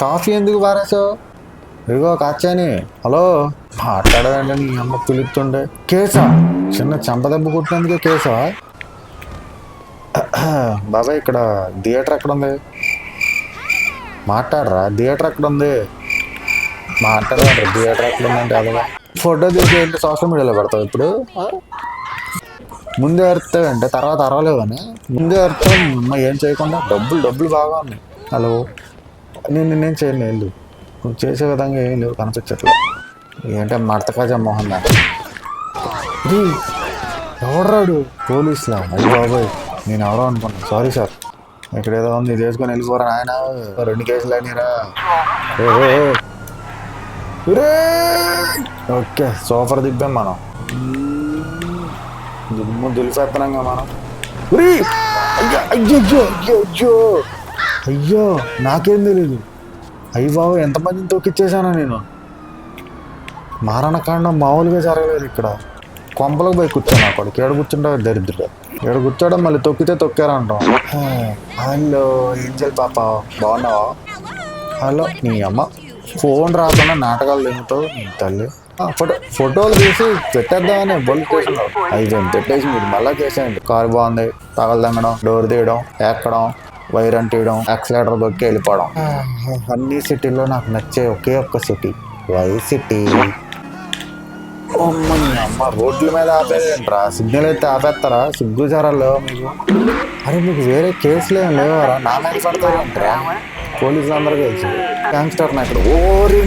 Coffee ఎందుకు పారేసావు? ఇదిగో కాచాని, hello మాట్లాడదండి. నీ అమ్మ పిలుస్తుండే. కేసా? చిన్న చెంపదెబ్బ కుట్టినందుకే కేసా? బాబాయ్ ఇక్కడ థియేటర్ ఎక్కడ ఉంది? మాట్లాడరా, థియేటర్ ఎక్కడ ఉంది? మాట్లాడరా, థియేటర్ ఎక్కడ ఉందంటే అదే ఫోటో తీసి ఏంటి సోషల్ మీడియాలో పెడతావు ఇప్పుడు? ముందే అరుతావంటే తర్వాత అరవలేవు అని ముందే అరుతావు. అమ్మ ఏం చేయకుండా డబ్బులు బాగా ఉన్నాయి. హలో, నేను చేయను. వెళ్ళు, నువ్వు చేసే విధంగా ఏం లేవు, కనిపించట్లేదు. ఏంటంటే మడతకాజ మోహన్ దాన్ని ఎవడరాడు? పోలీసులా? అయ్యి బాబోయ్, నేను ఎవరో అనుకున్నాను. సారీ సార్, ఇక్కడ ఏదో ఉంది చేసుకొని వెళ్ళిపోరా ఆయన. 2 కేసులు అయినరా? ఓకే, సూపర్ దిబ్బాం మనం. దుమ్ము దులిపేస్తున్నాంగా మనం. అయ్యో నాకేం తెలీదు. అయ్యి బాబు, ఎంతమందిని తొక్కిచ్చేసానా నేను. మారణకాండం మామూలుగా జరగలేదు ఇక్కడ. కొంపలకు పోయి కూర్చోను. అక్కడ ఏడ కూర్చుంటా దరిద్రుడు. ఏడ కూర్చోవడం మళ్ళీ తొక్కితే తొక్కారంటాం. హలో ఏంజల్ పాప, బాగున్నావా? హలో, నీ అమ్మ ఫోన్ రాకుండా నాటకాలు తింగుతావు నీ తల్లి. ఫోటోలు తీసి పెట్టేద్దామని పోలీస్ స్టేషన్లో అయిపోయింది. పెట్టేసి మీరు మళ్ళా చేసేయండి. కారు బాగుంది, తగలదంగడం, డోర్ తీయడం, ఎక్కడం, వైరన్ తీయడం, యాక్సిలేటర్ దొక్కి వెళ్ళిపోవడం. అన్ని సిటీల్లో నాకు నచ్చే ఒకే ఒక్క సిటీ వై సిటీ. అమ్మ రోడ్ల మీద ఆపేదేంట్రా? సిగ్నల్ అయితే ఆపేస్తారా? సిగ్గుచారా లేవా మీకు? అరే మీకు వేరే కేసులు ఏం లేవారా? నా మీద పడతారేంట్రా పోలీసులు అందరూ కలిసి? గ్యాంగ్స్టర్ నా ఇక్కడ. ఓరి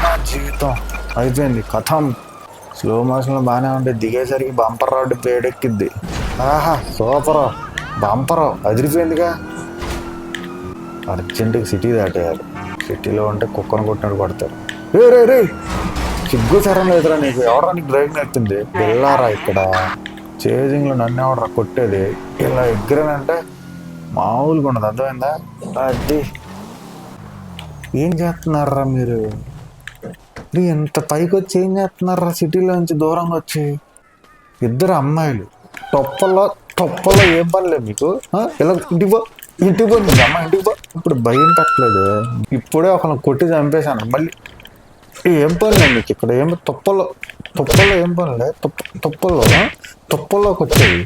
నా జీవితం అయిపోయింది, కథం. స్లో మోషన్లో బాగానే ఉంటే దిగేసరికి బంపర్ రోడ్డు పేడెక్కిద్ది. ఆహా సూపర్, బంపర్ అదిరిపోయిందిగా. అర్జెంటుగా సిటీ దాటేయాలి. సిటీలో ఉంటే కుక్కను కొట్టినట్టు కొడతారు. రే సిగ్గు సరం లేదురా నీకు? ఎవరా నీకు డ్రైవింగ్ నేర్పింది? వెళ్ళారా ఇక్కడ చేజింగ్లో నన్ను ఎవడరా కొట్టేది? ఇలా ఎగ్గిరనంటే మామూలుగా ఉండదు, అర్థమైందా? అది ఏం చేస్తున్నారా మీరు? ఎంత పైకి వచ్చి ఏం చేస్తున్నారా? సిటీలో నుంచి దూరంగా వచ్చి 2 అమ్మాయిలు టొప్పలో ఏం పనిలేదు మీకు? ఇలా ఇంటికి పోతుంది అమ్మ, ఇంటికి పో. ఇప్పుడు భయం పెట్టలేదు. ఇప్పుడే ఒకరిని కొట్టి చంపేశాను. మళ్ళీ ఏం పనిలేదు మీకు ఇక్కడ? ఏం తుప్పల్లో ఏం పనిలే? తుప్పల్లోకి వచ్చేది